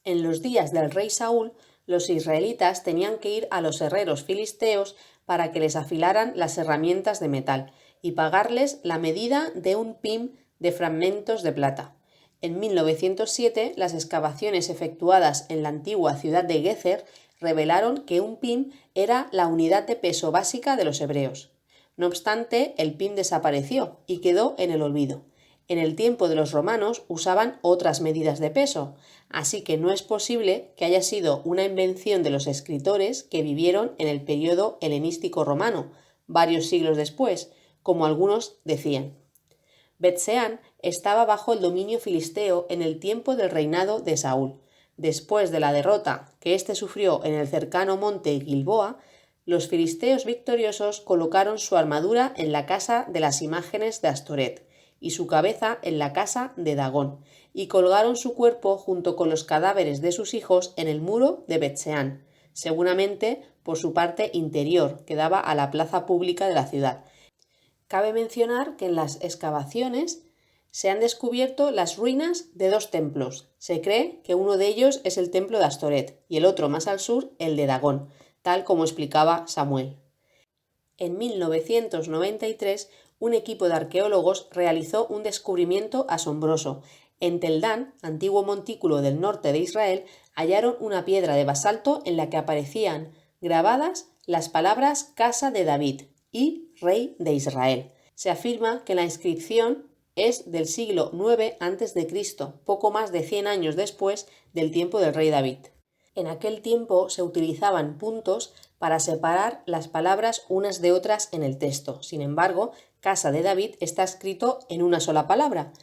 En los días del rey Saúl, los israelitas tenían que ir a los herreros filisteos para que les afilaran las herramientas de metal y pagarles la medida de un pim de fragmentos de plata. En 1907, las excavaciones efectuadas en la antigua ciudad de Gezer revelaron que un pim era la unidad de peso básica de los hebreos. No obstante, el pim desapareció y quedó en el olvido. En el tiempo de los romanos usaban otras medidas de peso, así que no es posible que haya sido una invención de los escritores que vivieron en el periodo helenístico romano, varios siglos después, como algunos decían. Bet-Sean estaba bajo el dominio filisteo en el tiempo del reinado de Saúl. Después de la derrota que éste sufrió en el cercano monte Gilboa, los filisteos victoriosos colocaron su armadura en la casa de las imágenes de Astoret y su cabeza en la casa de Dagón, y colgaron su cuerpo junto con los cadáveres de sus hijos en el muro de Bet-Sean, seguramente por su parte interior, que daba a la plaza pública de la ciudad. Cabe mencionar que en las excavaciones se han descubierto las ruinas de dos templos. Se cree que uno de ellos es el templo de Astoret y el otro más al sur el de Dagón, tal como explicaba Samuel. En 1993, un equipo de arqueólogos realizó un descubrimiento asombroso. En Tel Dan, antiguo montículo del norte de Israel, hallaron una piedra de basalto en la que aparecían grabadas las palabras Casa de David y Rey de Israel. Se afirma que la inscripción es del siglo IX a.C., poco más de 100 años después del tiempo del rey David. En aquel tiempo se utilizaban puntos para separar las palabras unas de otras en el texto. Sin embargo, Casa de David está escrito en una sola palabra.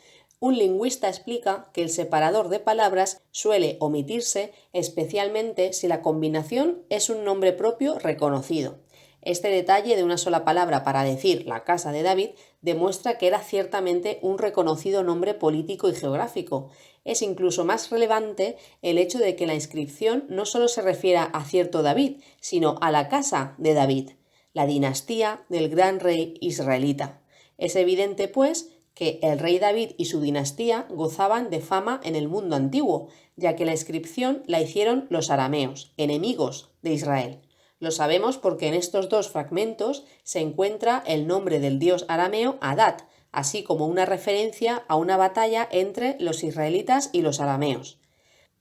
Un lingüista explica que el separador de palabras suele omitirse, especialmente si la combinación es un nombre propio reconocido. Este detalle de una sola palabra para decir la Casa de David demuestra que era ciertamente un reconocido nombre político y geográfico. Es incluso más relevante el hecho de que la inscripción no solo se refiera a cierto David, sino a la Casa de David, la dinastía del gran rey israelita. Es evidente, pues, que el rey David y su dinastía gozaban de fama en el mundo antiguo, ya que la inscripción la hicieron los arameos, enemigos de Israel. Lo sabemos porque en estos dos fragmentos se encuentra el nombre del dios arameo Adad, así como una referencia a una batalla entre los israelitas y los arameos.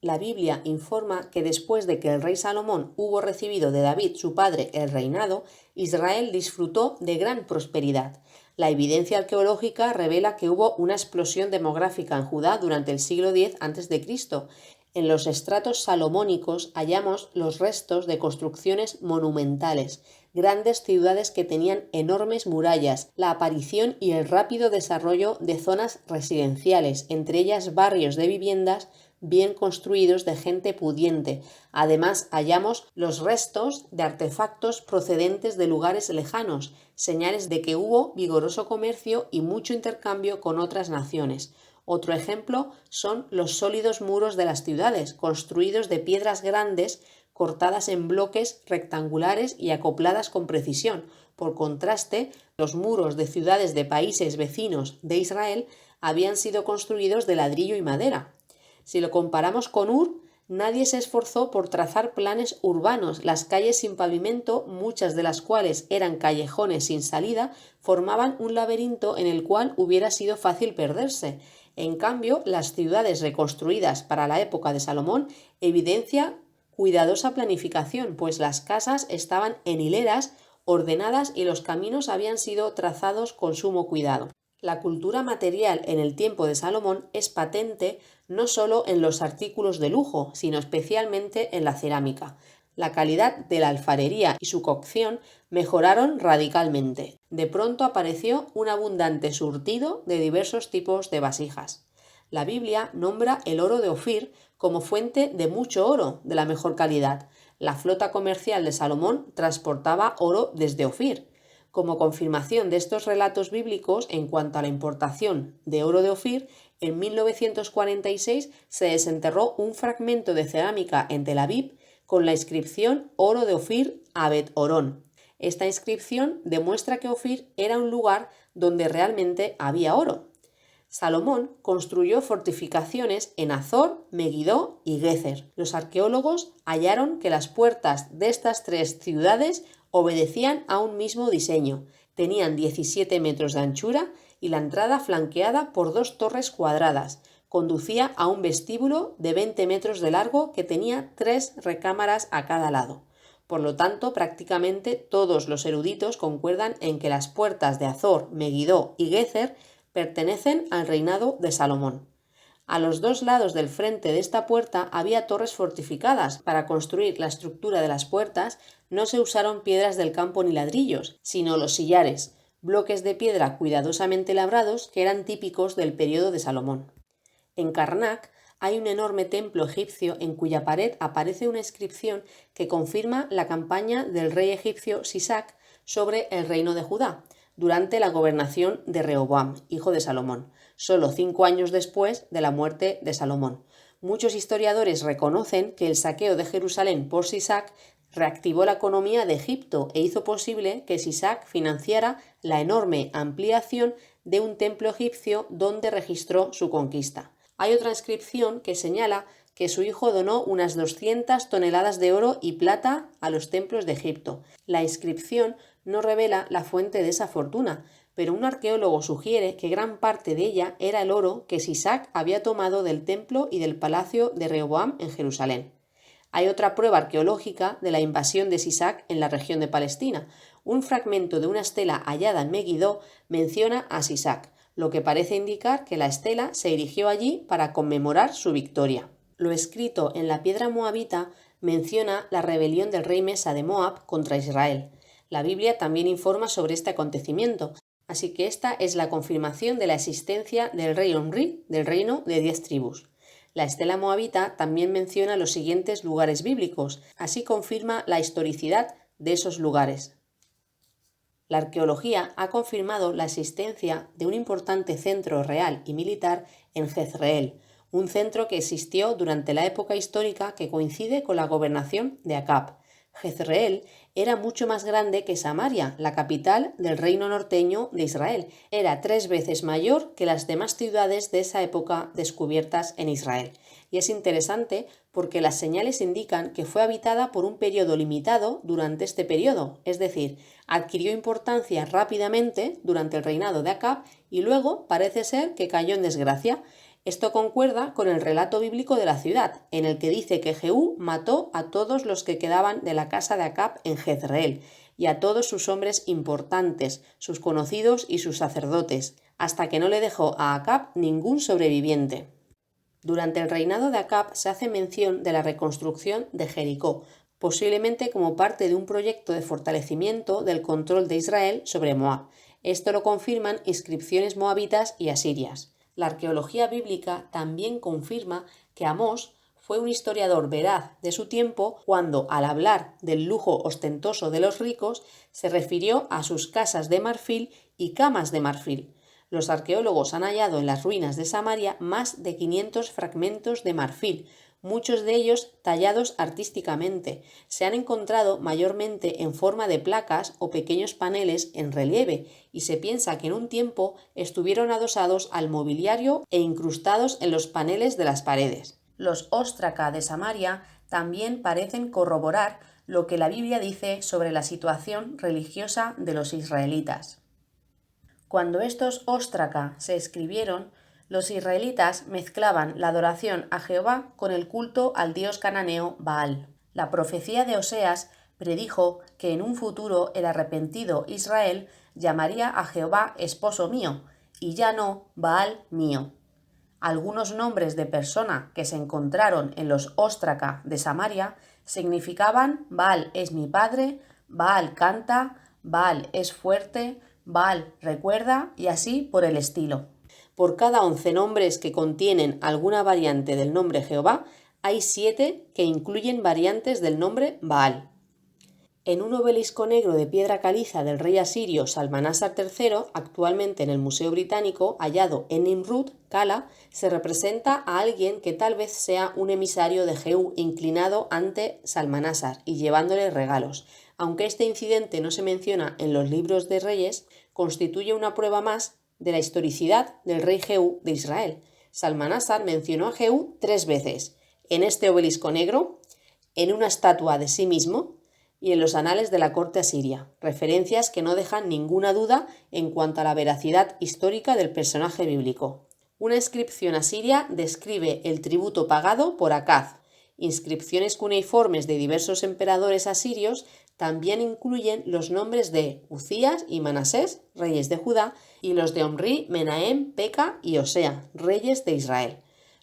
La Biblia informa que después de que el rey Salomón hubo recibido de David, su padre, el reinado, Israel disfrutó de gran prosperidad. La evidencia arqueológica revela que hubo una explosión demográfica en Judá durante el siglo X a.C. En los estratos salomónicos hallamos los restos de construcciones monumentales, grandes ciudades que tenían enormes murallas, la aparición y el rápido desarrollo de zonas residenciales, entre ellas barrios de viviendas bien construidos de gente pudiente. Además, hallamos los restos de artefactos procedentes de lugares lejanos, señales de que hubo vigoroso comercio y mucho intercambio con otras naciones. Otro ejemplo son los sólidos muros de las ciudades, construidos de piedras grandes, cortadas en bloques rectangulares y acopladas con precisión. Por contraste, los muros de ciudades de países vecinos de Israel habían sido construidos de ladrillo y madera. Si lo comparamos con Ur, nadie se esforzó por trazar planes urbanos. Las calles sin pavimento, muchas de las cuales eran callejones sin salida, formaban un laberinto en el cual hubiera sido fácil perderse. En cambio, las ciudades reconstruidas para la época de Salomón evidencian cuidadosa planificación, pues las casas estaban en hileras ordenadas y los caminos habían sido trazados con sumo cuidado. La cultura material en el tiempo de Salomón es patente no solo en los artículos de lujo, sino especialmente en la cerámica. La calidad de la alfarería y su cocción mejoraron radicalmente. De pronto apareció un abundante surtido de diversos tipos de vasijas. La Biblia nombra el oro de Ofir como fuente de mucho oro de la mejor calidad. La flota comercial de Salomón transportaba oro desde Ofir. Como confirmación de estos relatos bíblicos en cuanto a la importación de oro de Ofir, en 1946 se desenterró un fragmento de cerámica en Tel Aviv con la inscripción Oro de Ofir a Bet-Orón. Esta inscripción demuestra que Ofir era un lugar donde realmente había oro. Salomón construyó fortificaciones en Azor, Megiddo y Gezer. Los arqueólogos hallaron que las puertas de estas tres ciudades obedecían a un mismo diseño. Tenían 17 metros de anchura y la entrada, flanqueada por 2 torres cuadradas, conducía a un vestíbulo de 20 metros de largo que tenía 3 recámaras a cada lado. Por lo tanto, prácticamente todos los eruditos concuerdan en que las puertas de Azor, Megiddo y Gezer pertenecen al reinado de Salomón. A los 2 lados del frente de esta puerta había torres fortificadas. Para construir la estructura de las puertas no se usaron piedras del campo ni ladrillos, sino los sillares, bloques de piedra cuidadosamente labrados que eran típicos del periodo de Salomón. En Karnak hay un enorme templo egipcio en cuya pared aparece una inscripción que confirma la campaña del rey egipcio Sisac sobre el reino de Judá, durante la gobernación de Rehoboam, hijo de Salomón, solo 5 años después de la muerte de Salomón. Muchos historiadores reconocen que el saqueo de Jerusalén por Sisac reactivó la economía de Egipto e hizo posible que Sisac financiara la enorme ampliación de un templo egipcio donde registró su conquista. Hay otra inscripción que señala que su hijo donó unas 200 toneladas de oro y plata a los templos de Egipto. La inscripción no revela la fuente de esa fortuna, pero un arqueólogo sugiere que gran parte de ella era el oro que Sisac había tomado del templo y del palacio de Rehoboam en Jerusalén. Hay otra prueba arqueológica de la invasión de Sisac en la región de Palestina. Un fragmento de una estela hallada en Megiddo menciona a Sisac, lo que parece indicar que la estela se erigió allí para conmemorar su victoria. Lo escrito en la piedra moabita menciona la rebelión del rey Mesa de Moab contra Israel. La Biblia también informa sobre este acontecimiento, así que esta es la confirmación de la existencia del rey Omri, del reino de 10 tribus. La estela moabita también menciona los siguientes lugares bíblicos, así confirma la historicidad de esos lugares. La arqueología ha confirmado la existencia de un importante centro real y militar en Jezreel, un centro que existió durante la época histórica que coincide con la gobernación de Acab. Jezreel era mucho más grande que Samaria, la capital del reino norteño de Israel. Era 3 veces mayor que las demás ciudades de esa época descubiertas en Israel. Y es interesante porque las señales indican que fue habitada por un periodo limitado durante este periodo, es decir, adquirió importancia rápidamente durante el reinado de Acab y luego parece ser que cayó en desgracia. Esto concuerda con el relato bíblico de la ciudad, en el que dice que Jehú mató a todos los que quedaban de la casa de Acab en Jezreel, y a todos sus hombres importantes, sus conocidos y sus sacerdotes, hasta que no le dejó a Acab ningún sobreviviente. Durante el reinado de Acab se hace mención de la reconstrucción de Jericó, posiblemente como parte de un proyecto de fortalecimiento del control de Israel sobre Moab. Esto lo confirman inscripciones moabitas y asirias. La arqueología bíblica también confirma que Amós fue un historiador veraz de su tiempo cuando, al hablar del lujo ostentoso de los ricos, se refirió a sus casas de marfil y camas de marfil. Los arqueólogos han hallado en las ruinas de Samaria más de 500 fragmentos de marfil, muchos de ellos tallados artísticamente. Se han encontrado mayormente en forma de placas o pequeños paneles en relieve y se piensa que en un tiempo estuvieron adosados al mobiliario e incrustados en los paneles de las paredes. Los óstraca de Samaria también parecen corroborar lo que la Biblia dice sobre la situación religiosa de los israelitas. Cuando estos óstraca se escribieron, los israelitas mezclaban la adoración a Jehová con el culto al dios cananeo Baal. La profecía de Oseas predijo que en un futuro el arrepentido Israel llamaría a Jehová esposo mío y ya no Baal mío. Algunos nombres de persona que se encontraron en los óstraca de Samaria significaban Baal es mi padre, Baal canta, Baal es fuerte, Baal recuerda y así por el estilo. Por cada 11 nombres que contienen alguna variante del nombre Jehová, hay 7 que incluyen variantes del nombre Baal. En un obelisco negro de piedra caliza del rey asirio Salmanásar III, actualmente en el Museo Británico, hallado en Nimrud, Cala, se representa a alguien que tal vez sea un emisario de Jehú inclinado ante Salmanásar y llevándole regalos. Aunque este incidente no se menciona en los libros de reyes, constituye una prueba más de la historicidad del rey Jehú de Israel. Salmanasar mencionó a Jehú 3 veces, en este obelisco negro, en una estatua de sí mismo y en los anales de la corte asiria, referencias que no dejan ninguna duda en cuanto a la veracidad histórica del personaje bíblico. Una inscripción asiria describe el tributo pagado por Acaz. Inscripciones cuneiformes de diversos emperadores asirios también incluyen los nombres de Uzías y Manasés, reyes de Judá, y los de Omri, Menahem, Peca y Osea, reyes de Israel.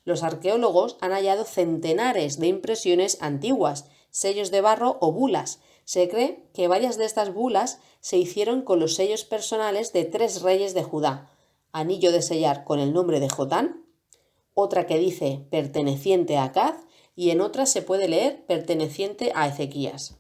Los arqueólogos han hallado centenares de impresiones antiguas, sellos de barro o bulas. Se cree que varias de estas bulas se hicieron con los sellos personales de 3 reyes de Judá: anillo de sellar con el nombre de Jotán, otra que dice perteneciente a Acaz y en otra se puede leer perteneciente a Ezequías.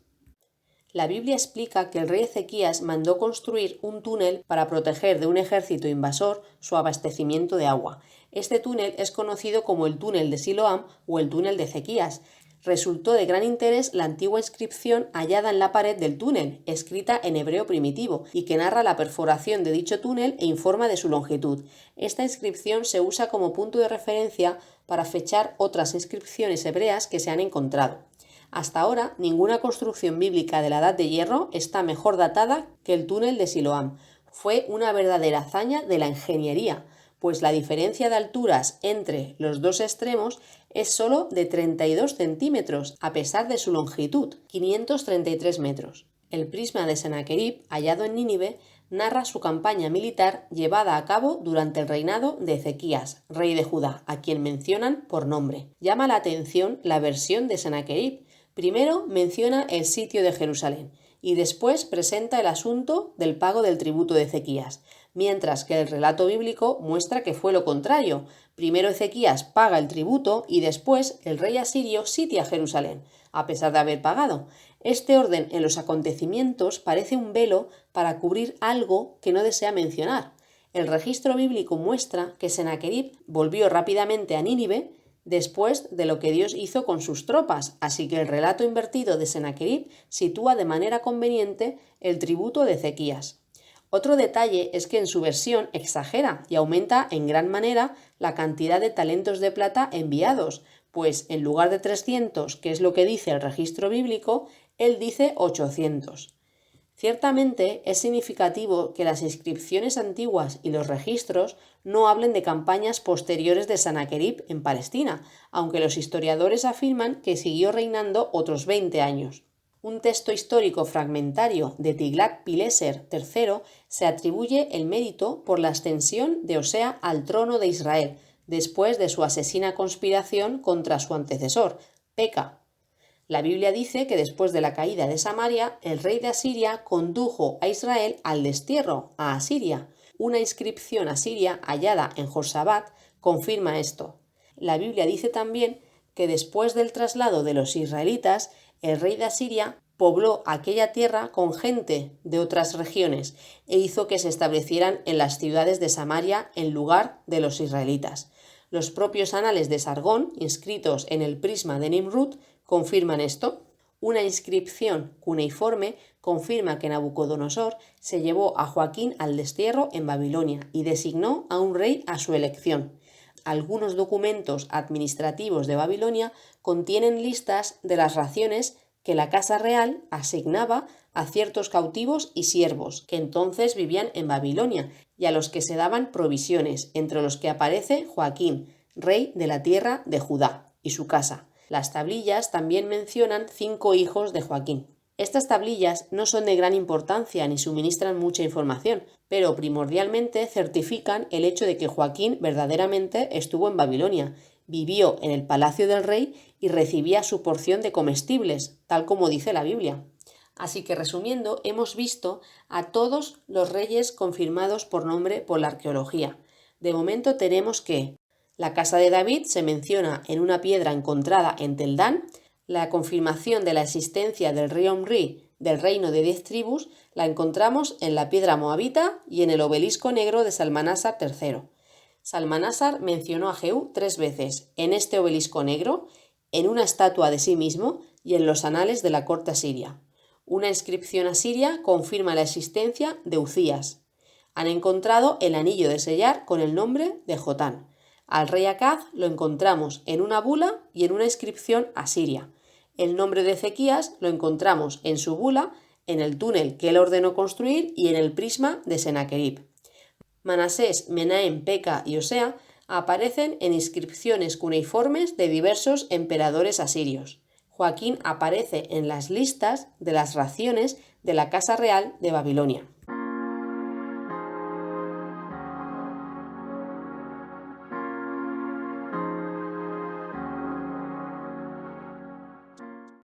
La Biblia explica que el rey Ezequías mandó construir un túnel para proteger de un ejército invasor su abastecimiento de agua. Este túnel es conocido como el túnel de Siloam o el túnel de Ezequías. Resultó de gran interés la antigua inscripción hallada en la pared del túnel, escrita en hebreo primitivo, y que narra la perforación de dicho túnel e informa de su longitud. Esta inscripción se usa como punto de referencia para fechar otras inscripciones hebreas que se han encontrado. Hasta ahora, ninguna construcción bíblica de la Edad de Hierro está mejor datada que el túnel de Siloam. Fue una verdadera hazaña de la ingeniería, pues la diferencia de alturas entre los dos extremos es solo de 32 centímetros, a pesar de su longitud, 533 metros. El prisma de Sennacherib, hallado en Nínive, narra su campaña militar llevada a cabo durante el reinado de Ezequías, rey de Judá, a quien mencionan por nombre. Llama la atención la versión de Sennacherib. Primero menciona el sitio de Jerusalén y después presenta el asunto del pago del tributo de Ezequías, mientras que el relato bíblico muestra que fue lo contrario. Primero Ezequías paga el tributo y después el rey asirio sitia Jerusalén, a pesar de haber pagado. Este orden en los acontecimientos parece un velo para cubrir algo que no desea mencionar. El registro bíblico muestra que Sennacherib volvió rápidamente a Nínive después de lo que Dios hizo con sus tropas, así que el relato invertido de Sennacherib sitúa de manera conveniente el tributo de Ezequías. Otro detalle es que en su versión exagera y aumenta en gran manera la cantidad de talentos de plata enviados, pues en lugar de 300, que es lo que dice el registro bíblico, él dice 800. Ciertamente es significativo que las inscripciones antiguas y los registros no hablen de campañas posteriores de Sennacherib en Palestina, aunque los historiadores afirman que siguió reinando otros 20 años. Un texto histórico fragmentario de Tiglat-Pileser III se atribuye el mérito por la ascensión de Osea al trono de Israel, después de su asesina conspiración contra su antecesor, Peca. La Biblia dice que después de la caída de Samaria, el rey de Asiria condujo a Israel al destierro, a Asiria. Una inscripción asiria hallada en Josabat confirma esto. La Biblia dice también que después del traslado de los israelitas, el rey de Asiria pobló aquella tierra con gente de otras regiones e hizo que se establecieran en las ciudades de Samaria en lugar de los israelitas. Los propios anales de Sargón, inscritos en el prisma de Nimrud, confirman esto. Una inscripción cuneiforme confirma que Nabucodonosor se llevó a Joaquín al destierro en Babilonia y designó a un rey a su elección. Algunos documentos administrativos de Babilonia contienen listas de las raciones que la Casa Real asignaba a ciertos cautivos y siervos que entonces vivían en Babilonia y a los que se daban provisiones, entre los que aparece Joaquín, rey de la tierra de Judá, y su casa. Las tablillas también mencionan 5 hijos de Joaquín. Estas tablillas no son de gran importancia ni suministran mucha información, pero primordialmente certifican el hecho de que Joaquín verdaderamente estuvo en Babilonia, vivió en el palacio del rey y recibía su porción de comestibles, tal como dice la Biblia. Así que resumiendo, hemos visto a todos los reyes confirmados por nombre por la arqueología. De momento tenemos que la casa de David se menciona en una piedra encontrada en Tel Dan. La confirmación de la existencia del rey Omri del reino de 10 tribus la encontramos en la piedra moabita y en el obelisco negro de Salmanasar III. Salmanasar mencionó a Jehú 3 veces, en este obelisco negro, en una estatua de sí mismo y en los anales de la corte asiria. Una inscripción asiria confirma la existencia de Uzías. Han encontrado el anillo de sellar con el nombre de Jotán. Al rey Acaz lo encontramos en una bula y en una inscripción asiria. El nombre de Ezequías lo encontramos en su bula, en el túnel que él ordenó construir y en el prisma de Senaquerib. Manasés, Menahem, Peca y Osea aparecen en inscripciones cuneiformes de diversos emperadores asirios. Joaquín aparece en las listas de las raciones de la Casa Real de Babilonia.